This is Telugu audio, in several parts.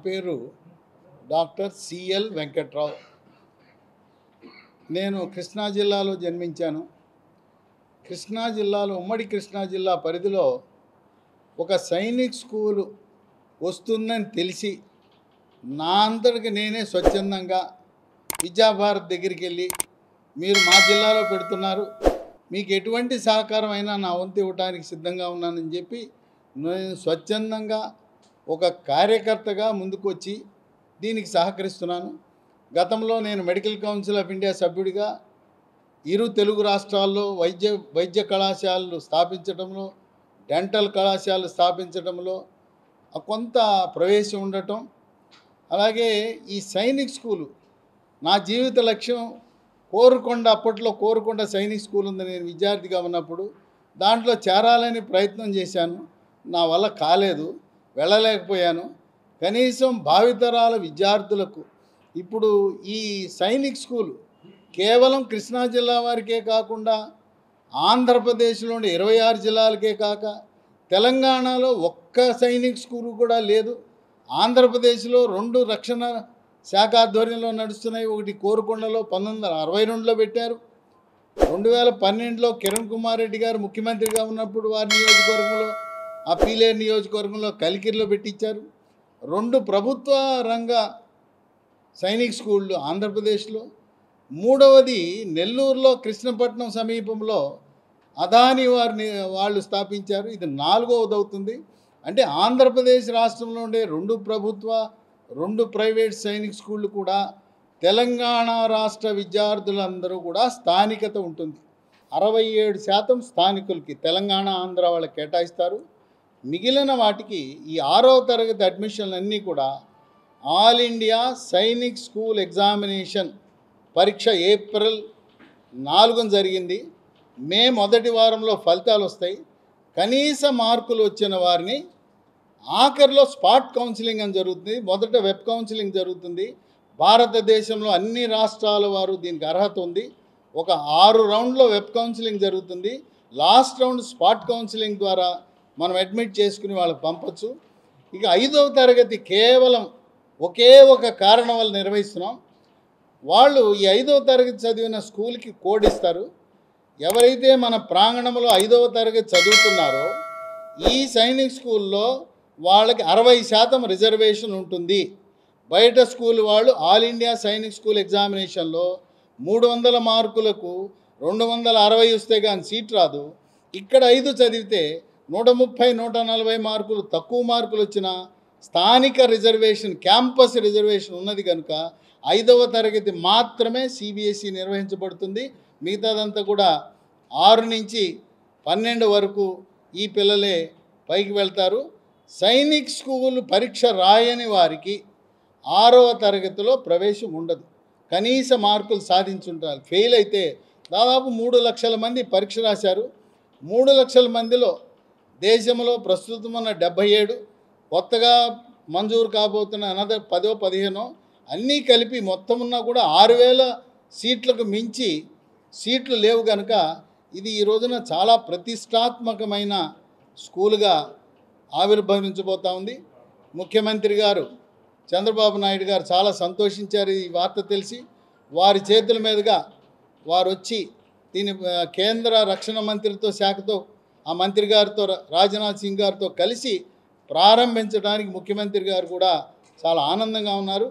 పేరు డాక్టర్ సిఎల్ వెంకట్రావు. నేను కృష్ణా జిల్లాలో జన్మించాను. కృష్ణా జిల్లాలో ఉమ్మడి కృష్ణా జిల్లా పరిధిలో ఒక సైనిక్ స్కూలు వస్తుందని తెలిసి నా అంతటికి నేనే స్వచ్ఛందంగా విద్యాభారత్ దగ్గరికి వెళ్ళి, మీరు మా జిల్లాలో పెడుతున్నారు, మీకు ఎటువంటి సహకారం అయినా నా వంతు ఇవ్వడానికి సిద్ధంగా ఉన్నానని చెప్పి నేను స్వచ్ఛందంగా ఒక కార్యకర్తగా ముందుకు వచ్చి దీనికి సహకరిస్తున్నాను. గతంలో నేను మెడికల్ కౌన్సిల్ ఆఫ్ ఇండియా సభ్యుడిగా ఇరు తెలుగు రాష్ట్రాల్లో వైద్య కళాశాలలు స్థాపించడంలో, డెంటల్ కళాశాలలు స్థాపించడంలో కొంత ప్రవేశం ఉండటం, అలాగే ఈ సైనిక్ స్కూలు నా జీవిత లక్ష్యం. కోరుకొండ, అప్పట్లో కోరుకొండ సైనిక్ స్కూల్ ఉంది. నేను విద్యార్థిగా ఉన్నప్పుడు దాంట్లో చేరాలని ప్రయత్నం చేశాను. నా వల్ల కాలేదు, వెళ్ళలేకపోయాను. కనీసం భావితరాల విద్యార్థులకు ఇప్పుడు ఈ సైనిక్ స్కూలు కేవలం కృష్ణా జిల్లా వారికే కాకుండా ఆంధ్రప్రదేశ్లోని 26 జిల్లాలకే కాక తెలంగాణలో ఒక్క సైనిక్ స్కూలు కూడా లేదు. ఆంధ్రప్రదేశ్లో 2 రక్షణ శాఖ ఆధ్వర్యంలో నడుస్తున్నాయి. ఒకటి కోరుకొండలో 1962లో పెట్టారు. 2012లో కిరణ్ కుమార్ రెడ్డి గారు ముఖ్యమంత్రిగా ఉన్నప్పుడు వారి నియోజకవర్గంలో, ఆ పీలేరు నియోజకవర్గంలో కలికిరిలో పెట్టించారు. 2 ప్రభుత్వ రంగ సైనిక్ స్కూళ్ళు ఆంధ్రప్రదేశ్లో. మూడవది నెల్లూరులో కృష్ణపట్నం సమీపంలో అదాని వాళ్ళు స్థాపించారు. ఇది 4వది అవుతుంది. అంటే ఆంధ్రప్రదేశ్ రాష్ట్రంలో ఉండే 2 ప్రభుత్వ 2 ప్రైవేట్ సైనిక్ స్కూళ్ళు కూడా తెలంగాణ రాష్ట్ర విద్యార్థులందరూ కూడా స్థానికత ఉంటుంది. 67% స్థానికులకి తెలంగాణ ఆంధ్ర వాళ్ళకి కేటాయిస్తారు. మిగిలిన వాటికి ఈ 6వ తరగతి అడ్మిషన్లు అన్నీ కూడా all India Sainik school examination పరీక్ష ఏప్రిల్ 4న జరిగింది. మే మొదటి వారంలో ఫలితాలు వస్తాయి. కనీస మార్కులు వచ్చిన వారిని ఆఖరిలో స్పాట్ కౌన్సిలింగ్ అని జరుగుతుంది. మొదట వెబ్ కౌన్సిలింగ్ జరుగుతుంది. భారతదేశంలో అన్ని రాష్ట్రాల వారు దీనికి అర్హత ఉంది. ఒక 6 రౌండ్లో వెబ్ కౌన్సిలింగ్ జరుగుతుంది. లాస్ట్ రౌండ్ స్పాట్ కౌన్సిలింగ్ ద్వారా మనం అడ్మిట్ చేసుకుని వాళ్ళకి పంపచ్చు. ఇక 5వ తరగతి కేవలం ఒకే ఒక కారణం వల్ల నిర్వహిస్తున్నాం. వాళ్ళు ఈ 5వ తరగతి చదివిన స్కూల్కి కోడ్ ఇస్తారు. ఎవరైతే మన ప్రాంగణంలో 5వ తరగతి చదువుతున్నారో ఈ సైనిక్ స్కూల్లో వాళ్ళకి 60% రిజర్వేషన్ ఉంటుంది. బయట స్కూల్ వాళ్ళు ఆల్ ఇండియా సైనిక్ స్కూల్ ఎగ్జామినేషన్లో 300 మార్కులకు 260 వస్తే కానీ సీట్ రాదు. ఇక్కడ 5 చదివితే 130, 140 మార్కులు తక్కువ మార్కులు వచ్చినా స్థానిక రిజర్వేషన్, క్యాంపస్ రిజర్వేషన్ ఉన్నది కనుక 5వ తరగతి మాత్రమే సిబిఎస్ఈ నిర్వహించబడుతుంది. మిగతాదంతా కూడా 6 నుంచి 12 వరకు ఈ పిల్లలే పైకి వెళ్తారు. సైనిక్ స్కూల్ పరీక్ష రాయని వారికి 6వ తరగతిలో ప్రవేశం ఉండదు. కనీస మార్కులు సాధించుంటారు. ఫెయిల్ అయితే దాదాపు 3 లక్షల మంది పరీక్ష రాశారు. 3 లక్షల మందిలో దేశంలో ప్రస్తుతం ఉన్న 77, కొత్తగా మంజూరు కాబోతున్న అనదర్ 10, 15 అన్నీ కలిపి మొత్తం ఉన్నా కూడా 6000 సీట్లకు మించి సీట్లు లేవు కనుక ఇది ఈ రోజున చాలా ప్రతిష్టాత్మకమైన స్కూలుగా ఆవిర్భవించబోతూ ఉంది. ముఖ్యమంత్రి గారు చంద్రబాబు నాయుడు గారు చాలా సంతోషించారు ఈ వార్త తెలిసి. వారి చేతుల మీదుగా వారు వచ్చి దీని కేంద్ర రక్షణ మంత్రిత్వ శాఖతో, ఆ మంత్రి గారితో, రాజ్నాథ్ సింగ్ గారితో కలిసి ప్రారంభించడానికి ముఖ్యమంత్రి గారు కూడా చాలా ఆనందంగా ఉన్నారు.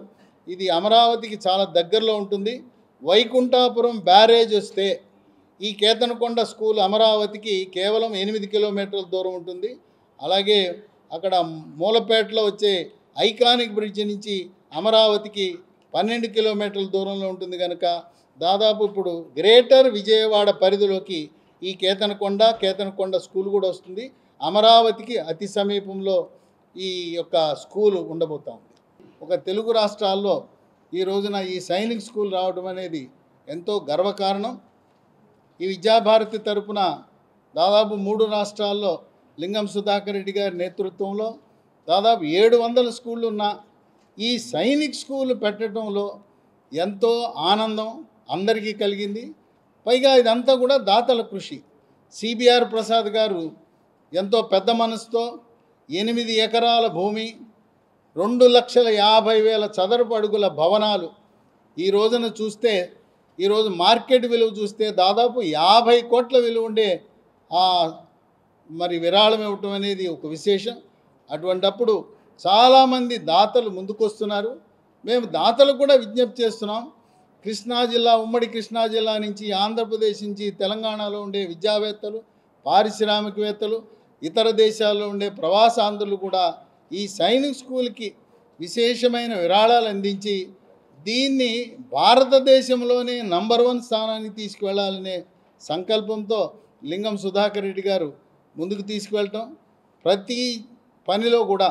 ఇది అమరావతికి చాలా దగ్గరలో ఉంటుంది. వైకుంఠాపురం బ్యారేజ్ వస్తే ఈ కేతనకొండ స్కూల్ అమరావతికి కేవలం 8 కిలోమీటర్ల దూరం ఉంటుంది. అలాగే అక్కడ మూలపేటలో వచ్చే ఐకానిక్ బ్రిడ్జ్ నుంచి అమరావతికి 12 కిలోమీటర్ల దూరంలో ఉంటుంది కనుక దాదాపు ఇప్పుడు గ్రేటర్ విజయవాడ పరిధిలోకి ఈ కేతనకొండ స్కూల్ కూడా వస్తుంది. అమరావతికి అతి సమీపంలో ఈ యొక్క స్కూలు ఉండబోతా ఉంది. ఒక తెలుగు రాష్ట్రాల్లో ఈ రోజున ఈ సైనిక్ స్కూల్ రావడం అనేది ఎంతో గర్వకారణం. ఈ విద్యాభారతి తరపున దాదాపు 3 రాష్ట్రాల్లో లింగం సుధాకర్ రెడ్డి గారి నేతృత్వంలో దాదాపు 700 స్కూళ్ళు ఉన్న ఈ సైనిక్ స్కూల్ పెట్టడంలో ఎంతో ఆనందం అందరికీ కలిగింది. పైగా ఇదంతా కూడా దాతల కృషి. సిబిఆర్ ప్రసాద్ గారు ఎంతో పెద్ద మనసుతో 8 ఎకరాల భూమి 2,50,000 చదరపు అడుగుల భవనాలు. ఈ రోజున చూస్తే ఈరోజు మార్కెట్ విలువ చూస్తే దాదాపు 50 కోట్ల విలువ ఉండే మరి విరాళం ఇవ్వటం అనేది ఒక విశేషం. అటువంటప్పుడు చాలామంది దాతలు ముందుకొస్తున్నారు. మేము దాతలకు కూడా విజ్ఞప్తి చేస్తున్నాం. కృష్ణా జిల్లా, ఉమ్మడి కృష్ణా జిల్లా నుంచి, ఆంధ్రప్రదేశ్ నుంచి, తెలంగాణలో ఉండే విద్యావేత్తలు, పారిశ్రామికవేత్తలు, ఇతర దేశాల్లో ఉండే ప్రవాసాంధ్రులు కూడా ఈ సైనిక్ స్కూల్కి విశేషమైన విరాళాలు అందించి దీన్ని భారతదేశంలోనే నంబర్ 1 స్థానానికి తీసుకువెళ్ళాలనే సంకల్పంతో లింగం సుధాకర్ రెడ్డి గారు ముందుకు తీసుకువెళ్ళటం, ప్రతి పనిలో కూడా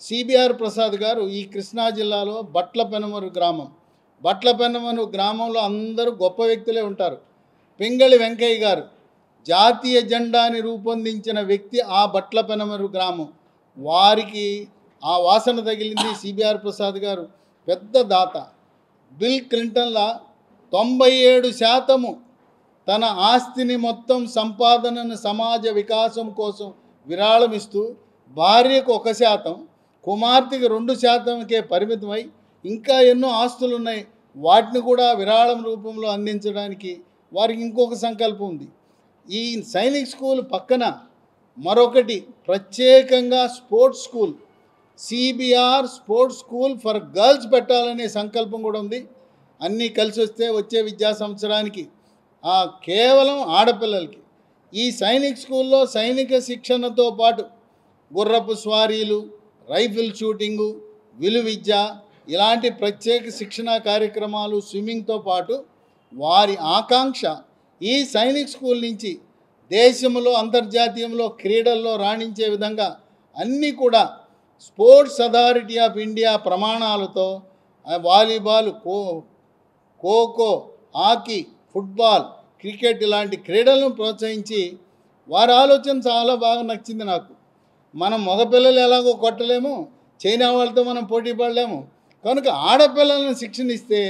సిబిఆర్ ప్రసాద్ గారు ఈ కృష్ణా జిల్లాలో బట్లపెనమరు గ్రామంలో అందరూ గొప్ప వ్యక్తులే ఉంటారు. పింగళి వెంకయ్య గారు జాతీయ జెండాని రూపొందించిన వ్యక్తి ఆ బట్లపెనమరు గ్రామం. వారికి ఆ వాసన తగిలింది. సిబిఆర్ ప్రసాద్ గారు పెద్ద దాత. బిల్ క్లింటన్లా 97% తన ఆస్తిని మొత్తం సంపాదనను సమాజ వికాసం కోసం విరాళమిస్తూ భార్యకు 1%, కుమార్తెకి 2%కే పరిమితమై ఇంకా ఎన్నో ఆస్తులు ఉన్నాయి, వాటిని కూడా విరాళం రూపంలో అందించడానికి వారికి ఇంకొక సంకల్పం ఉంది. ఈ సైనిక్ స్కూల్ పక్కన మరొకటి ప్రత్యేకంగా sports school, CBR sports school for girls పెట్టాలనే సంకల్పం కూడా ఉంది. అన్నీ కలిసి వస్తే వచ్చే విద్యా సంవత్సరానికి కేవలం ఆడపిల్లలకి ఈ సైనిక్ స్కూల్లో సైనిక శిక్షణతో పాటు గుర్రపు స్వారీలు, రైఫిల్ షూటింగు, విలువిద్య ఇలాంటి ప్రత్యేక శిక్షణా కార్యక్రమాలు, స్విమ్మింగ్తో పాటు వారి ఆకాంక్ష ఈ సైనిక్ స్కూల్ నుంచి దేశంలో, అంతర్జాతీయంలో క్రీడల్లో రాణించే విధంగా అన్నీ కూడా స్పోర్ట్స్ అథారిటీ ఆఫ్ ఇండియా ప్రమాణాలతో volleyball, kho kho, hockey, football, cricket ఇలాంటి క్రీడలను ప్రోత్సహించి వారి ఆలోచన చాలా బాగా నచ్చింది నాకు. మనం మగపిల్లలు ఎలాగో కొట్టలేము, చైనా వాళ్ళతో మనం పోటీ పడలేము, కనుక ఆడపిల్లలను శిక్షణ ఇస్తే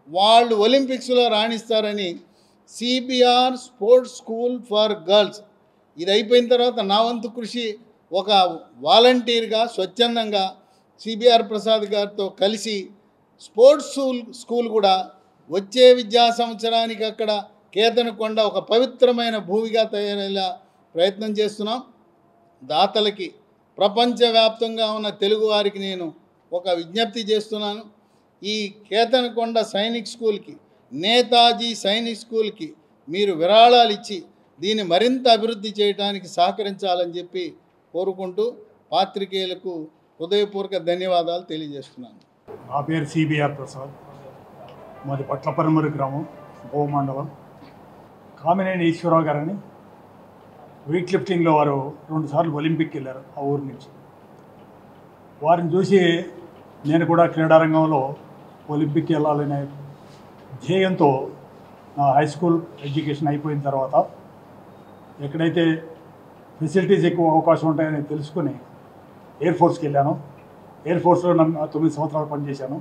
వాళ్ళు ఒలింపిక్స్లో రాణిస్తారని CBR sports school for girls ఇది అయిపోయిన తర్వాత నా వంతు కృషి ఒక వాలంటీర్గా స్వచ్ఛందంగా సిబిఆర్ ప్రసాద్ గారితో కలిసి స్పోర్ట్స్ స్కూల్ కూడా వచ్చే విద్యా సంవత్సరానికి అక్కడ కేతనకొండ ఒక పవిత్రమైన భూమిగా తయారయ్యేలా ప్రయత్నం చేస్తున్నాం. దాతలకి, ప్రపంచవ్యాప్తంగా ఉన్న తెలుగు వారికి నేను ఒక విజ్ఞప్తి చేస్తున్నాను. ఈ కేతనకొండ సైనిక్ స్కూల్కి, నేతాజీ సైనిక్ స్కూల్కి మీరు విరాళాలు ఇచ్చి దీన్ని మరింత అభివృద్ధి చేయడానికి సహకరించాలని చెప్పి కోరుకుంటూ పాత్రికేయులకు హృదయపూర్వక ధన్యవాదాలు తెలియజేస్తున్నాను. నా పేరు సిబిఆర్ ప్రసాద్, మాది బట్లపెనమరు గ్రామం, భూమండలం. కామినేని ఈశ్వరరావు గారని వెయిట్ లిఫ్టింగ్లో వారు 2 సార్లు ఒలింపిక్కి వెళ్ళారు ఆ ఊరు నుంచి. వారిని చూసి నేను కూడా క్రీడారంగంలో ఒలింపిక్కి వెళ్ళాలనే ధ్యేయంతో నా హై స్కూల్ ఎడ్యుకేషన్ అయిపోయిన తర్వాత ఎక్కడైతే ఫెసిలిటీస్ ఎక్కువ అవకాశం ఉంటాయని తెలుసుకుని ఎయిర్ ఫోర్స్కి వెళ్ళాను. ఎయిర్ ఫోర్స్లో 9 సంవత్సరాలు పనిచేశాను.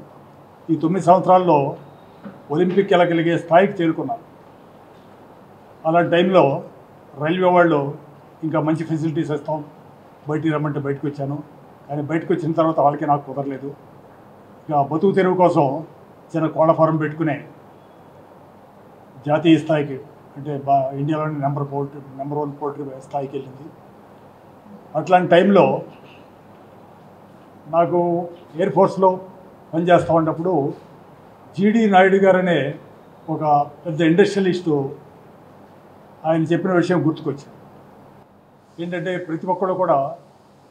ఈ 9 సంవత్సరాల్లో ఒలింపిక్ వెళ్ళగలిగే స్థాయికి చేరుకున్నాను. అలాంటి టైంలో రైల్వే వాళ్ళు ఇంకా మంచి ఫెసిలిటీస్ ఇస్తాం, బయటికి రమ్మంటే బయటకు వచ్చాను. కానీ బయటకు వచ్చిన తర్వాత వాళ్ళకి నాకు కుదరలేదు. ఇక బతుకు తెరువు కోసం చిన్న కోళ్ళ ఫారం పెట్టుకునే జాతీయ స్థాయికి, అంటే ఇండియాలోని నెంబర్ 1 పోల్ట్రీ స్థాయికి వెళ్ళింది. అట్లాంటి టైంలో నాకు ఎయిర్ ఫోర్స్లో పనిచేస్తూ ఉన్నప్పుడు జీడి నాయుడు గారనే ఒక పెద్ద ఇండస్ట్రియలిస్టు ఆయన చెప్పిన విషయం గుర్తుకొచ్చింది. ఏంటంటే ప్రతి ఒక్కరు కూడా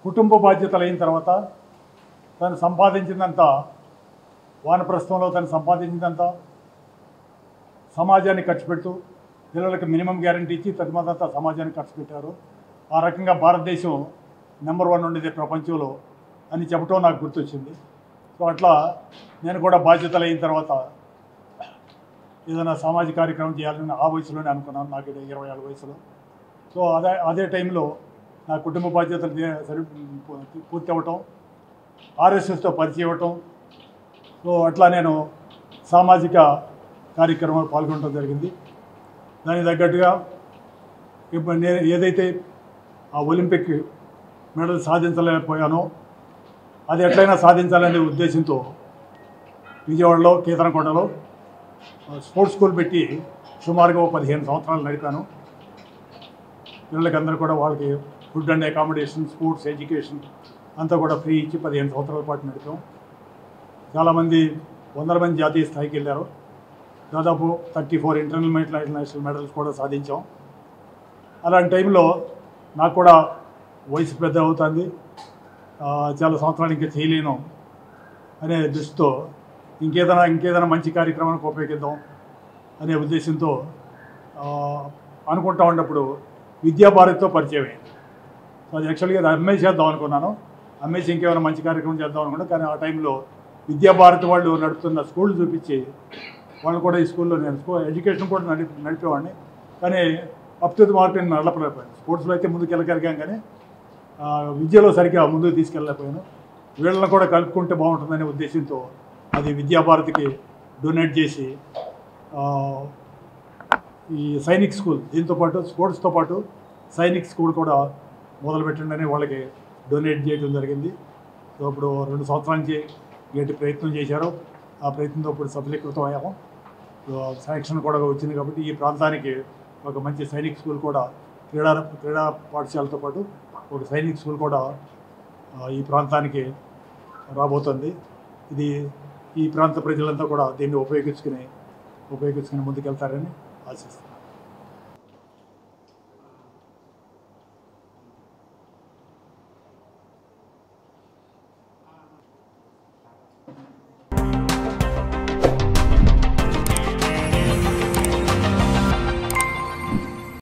కుటుంబ బాధ్యతలు అయిన తర్వాత తను సంపాదించిందంతా, వానప్రస్థంలో తను సంపాదించిందంతా సమాజానికి ఖర్చు పెడుతూ పిల్లలకి మినిమం గ్యారంటీ ఇచ్చి తదుమంతా సమాజానికి ఖర్చు పెట్టారు. ఆ రకంగా భారతదేశం నెంబర్ 1 ఉండేది ప్రపంచంలో అని చెప్పడం నాకు గుర్తొచ్చింది. సో అట్లా నేను కూడా బాధ్యతలు అయిన తర్వాత ఏదైనా సామాజిక కార్యక్రమం చేయాలని ఆ వయసులోనే అనుకున్నాను, నాకు 20 ఏళ్ళ వయసులో. సో అదే టైంలో నా కుటుంబ బాధ్యతలు పూర్తి అవ్వటం, ఆర్ఎస్ఎస్తో పరిచయం అవ్వటం, సో అట్లా నేను సామాజిక కార్యక్రమాలు పాల్గొనడం జరిగింది. దానికి తగ్గట్టుగా ఇప్పుడు నేను ఏదైతే ఆ ఒలింపిక్ మెడల్ సాధించలేకపోయానో అది ఎట్లయినా సాధించాలనే ఉద్దేశంతో విజయవాడలో కేతనకొండలో స్పోర్ట్స్ స్కూల్ పెట్టి సుమారుగా 15 సంవత్సరాలు నడిపాను. పిల్లలకందరూ కూడా వాళ్ళకి food and accommodation, sports, education అంతా కూడా ఫ్రీ ఇచ్చి 15 సంవత్సరాల పాటు నడిపాం. చాలామంది 100 మంది జాతీయ స్థాయికి వెళ్ళారు. దాదాపు 34 ఇంటర్నేషనల్ మెడల్స్ కూడా సాధించాం. అలాంటి టైంలో నాకు కూడా వయసు పెద్ద అవుతుంది, చాలా సంవత్సరాలు ఇంకా చేయలేను అనే దృష్టితో ఇంకేదైనా మంచి కార్యక్రమానికి ఉపయోగిద్దాం అనే ఉద్దేశంతో అనుకుంటా ఉన్నప్పుడు విద్యాభారతితో పరిచయం అయింది. సో అది యాక్చువల్గా అది అమ్మేసి చేద్దాం అనుకున్నాను, అమ్మేసి ఇంకేమైనా మంచి కార్యక్రమం చేద్దాం అనుకున్నాను. కానీ ఆ టైంలో విద్యాభారతి వాళ్ళు నడుపుతున్న స్కూల్ చూపించి వాళ్ళు కూడా ఈ స్కూల్లో నేను ఎడ్యుకేషన్ కూడా నడిపేవాడిని. కానీ అప్ టు ది మార్క్ నేను నడపలేకపోయాను. స్పోర్ట్స్లో అయితే ముందుకు వెళ్ళగలిగాం, కానీ విద్యలో సరిగ్గా ముందుకు తీసుకెళ్ళలేకపోయాను. వీళ్ళని కూడా కలుపుకుంటే బాగుంటుందనే ఉద్దేశంతో అది విద్యాభారతికి డొనేట్ చేసి ఈ సైనిక్ స్కూల్ దీంతోపాటు స్పోర్ట్స్తో పాటు సైనిక్ స్కూల్ కూడా మొదలుపెట్టండి అని వాళ్ళకి డొనేట్ చేయడం జరిగింది. సో ఇప్పుడు 2 సంవత్సరాల నుంచి గట్టి ప్రయత్నం చేశారు. ఆ ప్రయత్నంతో ఇప్పుడు సఫలీకృతం అయ్యాము. శాంక్షన్ కూడా వచ్చింది కాబట్టి ఈ ప్రాంతానికి ఒక మంచి సైనిక్ స్కూల్ కూడా క్రీడా పాఠశాలతో పాటు ఒక సైనిక్ స్కూల్ కూడా ఈ ప్రాంతానికి రాబోతుంది. ఇది ఈ ప్రాంత ప్రజలంతా కూడా దీన్ని ఉపయోగించుకుని ముందుకెళ్తారని ఆశిస్తాను.